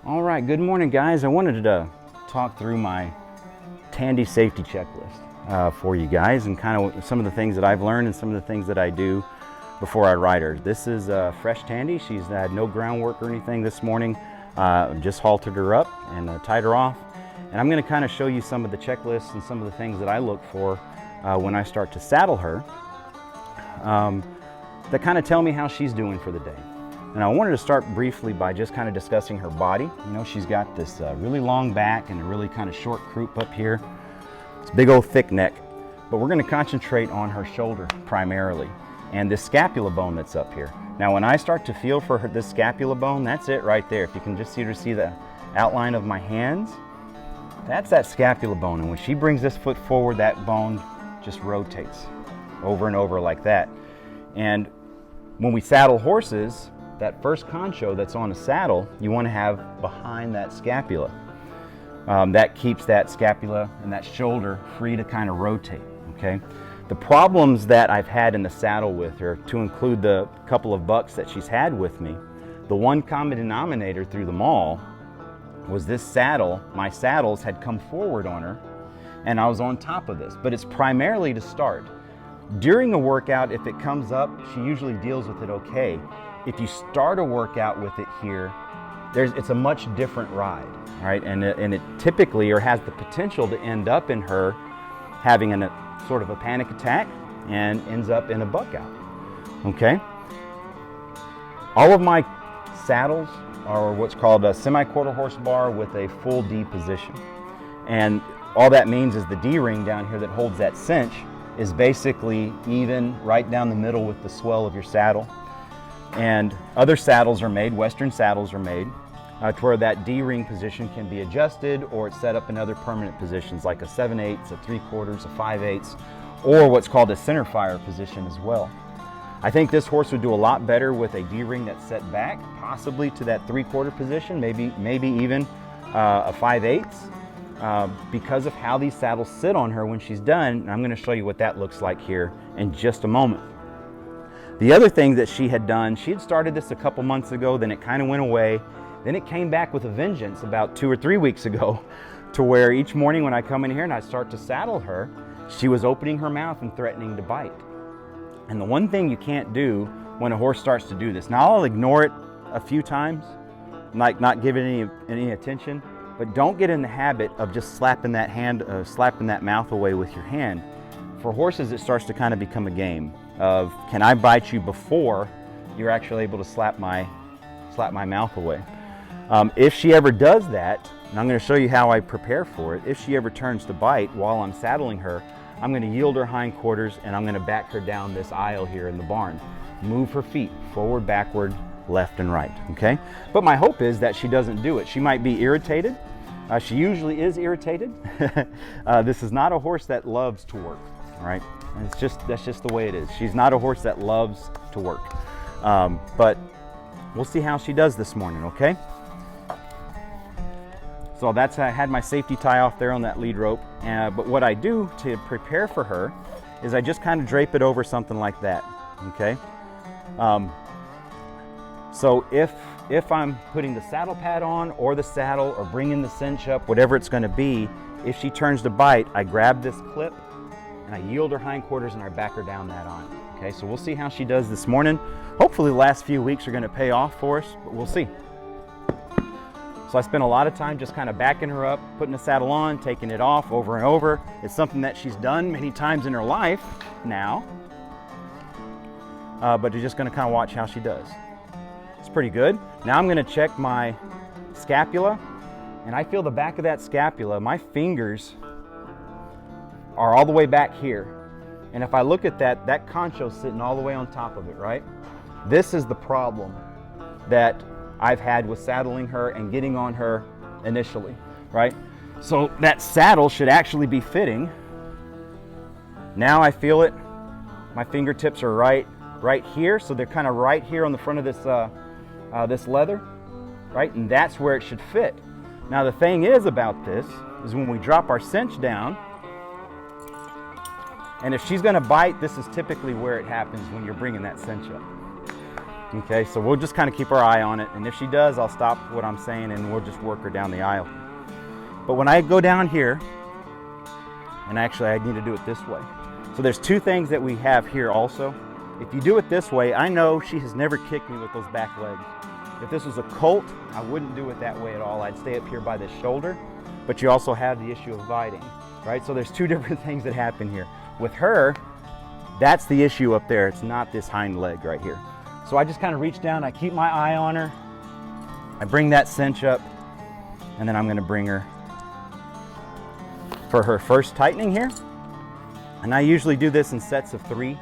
All right, good morning, guys. I wanted to talk through my Tandy safety checklist for you guys, and kind of some of the things that I've learned and some of the things that I do before I ride her. This is fresh Tandy. She's had no groundwork or anything this morning. Just haltered her up and tied her off. And I'm going to kind of show you some of the checklists and some of the things that I look for when I start to saddle her that kind of tell me how she's doing for the day. And I wanted to start briefly by just kind of discussing her body. You know, she's got this really long back and a really kind of short croup up here. It's a big old thick neck. But we're going to concentrate on her shoulder primarily and this scapula bone that's up here. Now when I start to feel for her, this scapula bone, that's it right there. If you can just see the outline of my hands, that's that scapula bone. And when she brings this foot forward, that bone just rotates over and over like that. And when we saddle horses, that first concho that's on a saddle, you want to have behind that scapula. That keeps that scapula and that shoulder free to kind of rotate, okay? The problems that I've had in the saddle with her, to include the couple of bucks that she's had with me, the one common denominator through them all was this saddle. My saddles had come forward on her and I was on top of this, but it's primarily to start. During a workout, if it comes up, she usually deals with it okay. If you start a workout with it here, it's a much different ride, right? And it typically, or has the potential to end up in her having a sort of a panic attack and ends up in a buck out, okay? All of my saddles are what's called a semi-quarter horse bar with a full D position. And all that means is the D-ring down here that holds that cinch is basically even right down the middle with the swell of your saddle. And other saddles are made, Western saddles are made, to where that D-ring position can be adjusted, or it's set up in other permanent positions like a 7/8, a 3/4, a 5/8, or what's called a center fire position as well. I think this horse would do a lot better with a D-ring that's set back, possibly to that 3/4 position, maybe even a 5/8, because of how these saddles sit on her when she's done. And I'm going to show you what that looks like here in just a moment. The other thing that she had done, she had started this a couple months ago, then it kind of went away. Then it came back with a vengeance about 2 or 3 weeks ago, to where each morning when I come in here and I start to saddle her, she was opening her mouth and threatening to bite. And the one thing you can't do when a horse starts to do this, now I'll ignore it a few times, like not give it any attention, but don't get in the habit of just slapping that mouth away with your hand. For horses, it starts to kind of become a game of, can I bite you before you're actually able to slap my mouth away? If she ever does that, and I'm going to show you how I prepare for it, if she ever turns to bite while I'm saddling her, I'm going to yield her hindquarters and I'm going to back her down this aisle here in the barn. Move her feet forward, backward, left and right, okay? But my hope is that she doesn't do it. She might be irritated. She usually is irritated. This is not a horse that loves to work, all right? And that's just the way it is. She's not a horse that loves to work. But we'll see how she does this morning, okay? So I had my safety tie off there on that lead rope. But what I do to prepare for her is I just kind of drape it over something like that, okay? So if I'm putting the saddle pad on or the saddle or bringing the cinch up, whatever it's going to be, if she turns to bite, I grab this clip and I yield her hindquarters and I back her down that on. Okay, so we'll see how she does this morning. Hopefully the last few weeks are going to pay off for us, but we'll see. So I spent a lot of time just kind of backing her up, putting the saddle on, taking it off over and over. It's something that she's done many times in her life now, but you're just going to kind of watch how she does. It's pretty good. Now I'm going to check my scapula, and I feel the back of that scapula. My fingers are all the way back here. And if I look at that concho's sitting all the way on top of it, right? This is the problem that I've had with saddling her and getting on her initially, right? So that saddle should actually be fitting. Now I feel it. My fingertips are right here, so they're kind of right here on the front of this leather, right? And that's where it should fit. Now the thing is about this is when we drop our cinch down, and if she's going to bite, this is typically where it happens when you're bringing that cinch up. Okay, so we'll just kind of keep our eye on it, and if she does, I'll stop what I'm saying and we'll just work her down the aisle. But when I go down here, and actually I need to do it this way. So there's two things that we have here also. If you do it this way, I know she has never kicked me with those back legs. If this was a colt, I wouldn't do it that way at all. I'd stay up here by this shoulder, but you also have the issue of biting, right? So there's two different things that happen here. With her, that's the issue up there. It's not this hind leg right here. So I just kind of reach down, I keep my eye on her, I bring that cinch up, and then I'm gonna bring her for her first tightening here. And I usually do this in sets of 3.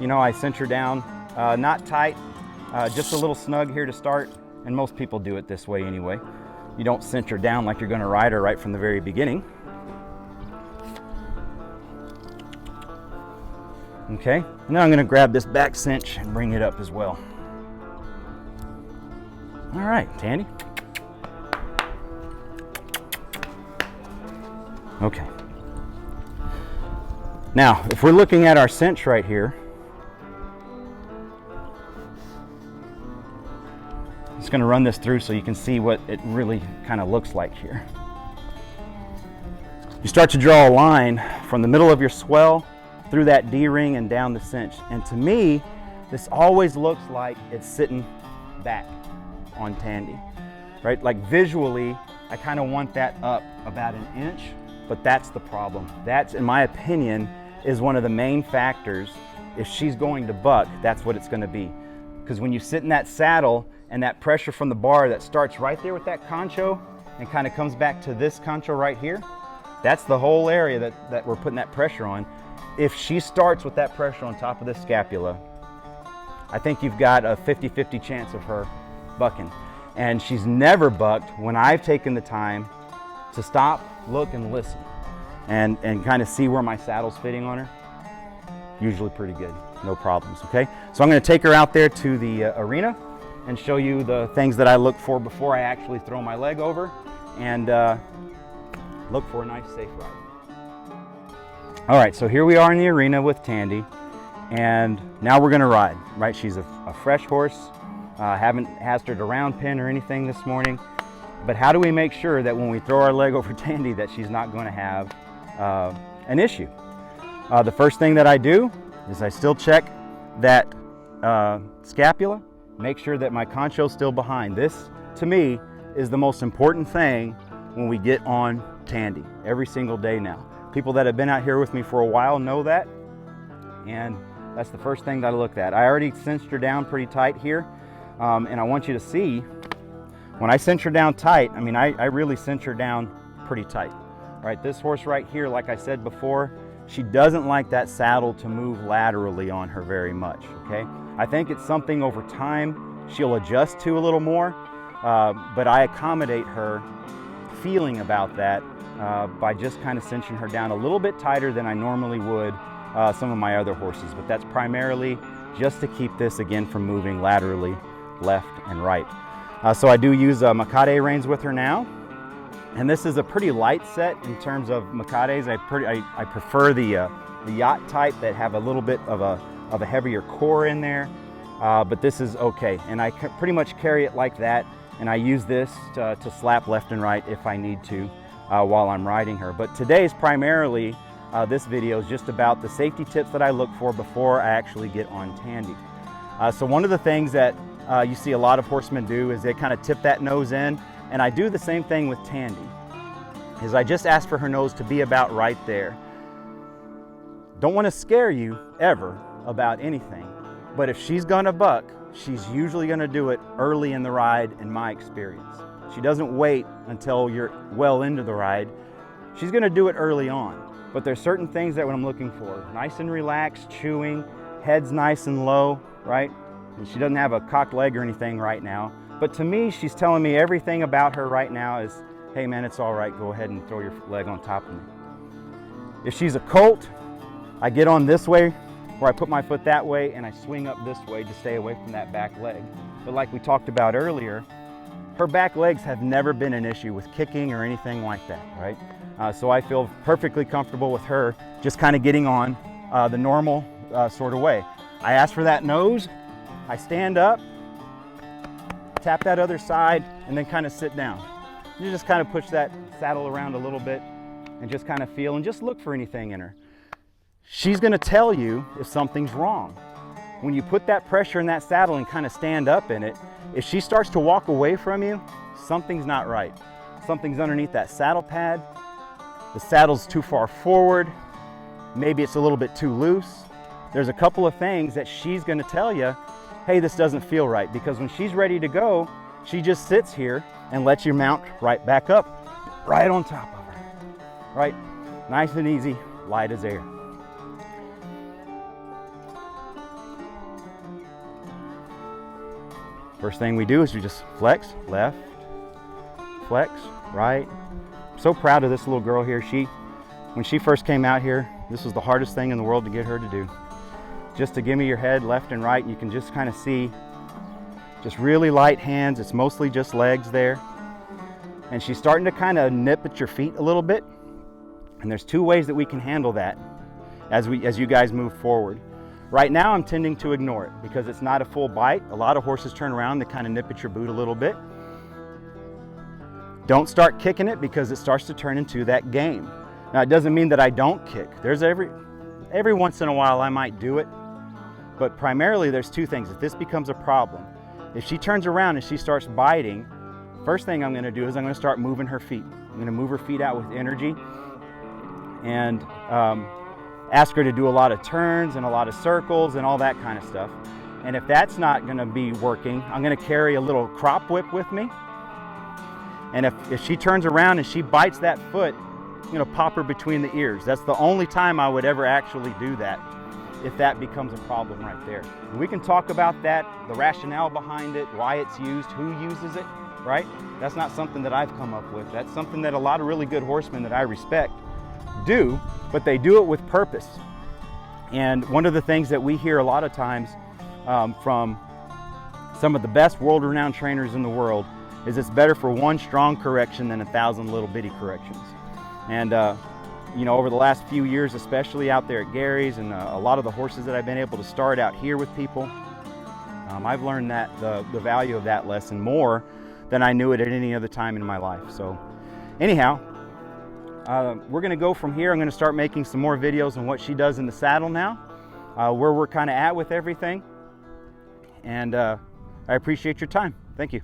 You know, I cinch her down, not tight, just a little snug here to start, and most people do it this way anyway. You don't cinch her down like you're gonna ride her right from the very beginning. Okay, now I'm gonna grab this back cinch and bring it up as well. All right, Tandy. Okay. Now, if we're looking at our cinch right here, I'm just gonna run this through so you can see what it really kind of looks like here. You start to draw a line from the middle of your swell through that D-ring and down the cinch. And to me, this always looks like it's sitting back on Tandy, right? Like visually, I kind of want that up about an inch, but that's the problem. That's, in my opinion, is one of the main factors. If she's going to buck, that's what it's gonna be. Because when you sit in that saddle and that pressure from the bar that starts right there with that concho and kind of comes back to this concho right here, that's the whole area that we're putting that pressure on. If she starts with that pressure on top of this scapula, I think you've got a 50-50 chance of her bucking. And she's never bucked when I've taken the time to stop, look, and listen, and kind of see where my saddle's fitting on her. Usually pretty good, no problems, okay? So I'm gonna take her out there to the arena and show you the things that I look for before I actually throw my leg over, and look for a nice, safe ride. All right, so here we are in the arena with Tandy, and now we're gonna ride, right? She's a fresh horse. Haven't hazarded a round pin or anything this morning, but how do we make sure that when we throw our leg over Tandy that she's not gonna have an issue? The first thing that I do is I still check that scapula, make sure that my concho's still behind. This, to me, is the most important thing when we get on Tandy every single day now. People that have been out here with me for a while know that, and that's the first thing that I looked at. I already cinched her down pretty tight here, and I want you to see, when I cinch her down tight, I mean, I really cinch her down pretty tight. Right, this horse right here, like I said before, she doesn't like that saddle to move laterally on her very much, okay? I think it's something over time she'll adjust to a little more, but I accommodate her feeling about that by just kind of cinching her down a little bit tighter than I normally would some of my other horses, but that's primarily just to keep this, again, from moving laterally left and right. So I do use Makade reins with her now, and this is a pretty light set in terms of Makades. I prefer the yacht type that have a little bit of a heavier core in there, but this is okay, and I pretty much carry it like that, and I use this to slap left and right if I need to while I'm riding her. But today's primarily, this video is just about the safety tips that I look for before I actually get on Tandy. So one of the things that you see a lot of horsemen do is they kind of tip that nose in, and I do the same thing with Tandy, is I just ask for her nose to be about right there. Don't want to scare you ever about anything, but if she's gonna buck, she's usually gonna do it early in the ride, in my experience. She doesn't wait until you're well into the ride. She's gonna do it early on, but there's certain things that I'm looking for. Nice and relaxed, chewing, head's nice and low, right? And she doesn't have a cocked leg or anything right now. But to me, she's telling me everything about her right now is, hey man, it's all right, go ahead and throw your leg on top of me. If she's a colt, I get on this way, where I put my foot that way, and I swing up this way to stay away from that back leg. But like we talked about earlier, her back legs have never been an issue with kicking or anything like that, right? So I feel perfectly comfortable with her just kind of getting on the normal sort of way. I ask for that nose, I stand up, tap that other side, and then kind of sit down. You just kind of push that saddle around a little bit and just kind of feel and just look for anything in her. She's going to tell you if something's wrong. When you put that pressure in that saddle and kind of stand up in it, if she starts to walk away from you, something's not right. Something's underneath that saddle pad. The saddle's too far forward. Maybe it's a little bit too loose. There's a couple of things that she's going to tell you, hey, this doesn't feel right, because when she's ready to go, she just sits here and lets you mount right back up, right on top of her, right? Nice and easy, light as air. First thing we do is we just flex, left, flex, right. I'm so proud of this little girl here. When she first came out here, this was the hardest thing in the world to get her to do. Just to give me your head left and right, you can just kind of see just really light hands. It's mostly just legs there. And she's starting to kind of nip at your feet a little bit. And there's two ways that we can handle that as you guys move forward. Right now I'm tending to ignore it because it's not a full bite. A lot of horses turn around, they kind of nip at your boot a little bit. Don't start kicking it because it starts to turn into that game. Now it doesn't mean that I don't kick. There's every once in a while I might do it, but primarily there's two things. If this becomes a problem, if she turns around and she starts biting, first thing I'm going to do is I'm going to start moving her feet. I'm going to move her feet out with energy and ask her to do a lot of turns and a lot of circles and all that kind of stuff. And if that's not going to be working, I'm going to carry a little crop whip with me. And if she turns around and she bites that foot, I'm going to pop her between the ears. That's the only time I would ever actually do that, if that becomes a problem right there. And we can talk about that, the rationale behind it, why it's used, who uses it, right? That's not something that I've come up with. That's something that a lot of really good horsemen that I respect do, but they do it with purpose. And one of the things that we hear a lot of times from some of the best world-renowned trainers in the world is it's better for one strong correction than 1,000 little bitty corrections. And you know, over the last few years, especially out there at Gary's and a lot of the horses that I've been able to start out here with people, I've learned that the value of that lesson more than I knew it at any other time in my life. So anyhow, we're going to go from here. I'm going to start making some more videos on what she does in the saddle now, where we're kind of at with everything. And I appreciate your time. Thank you.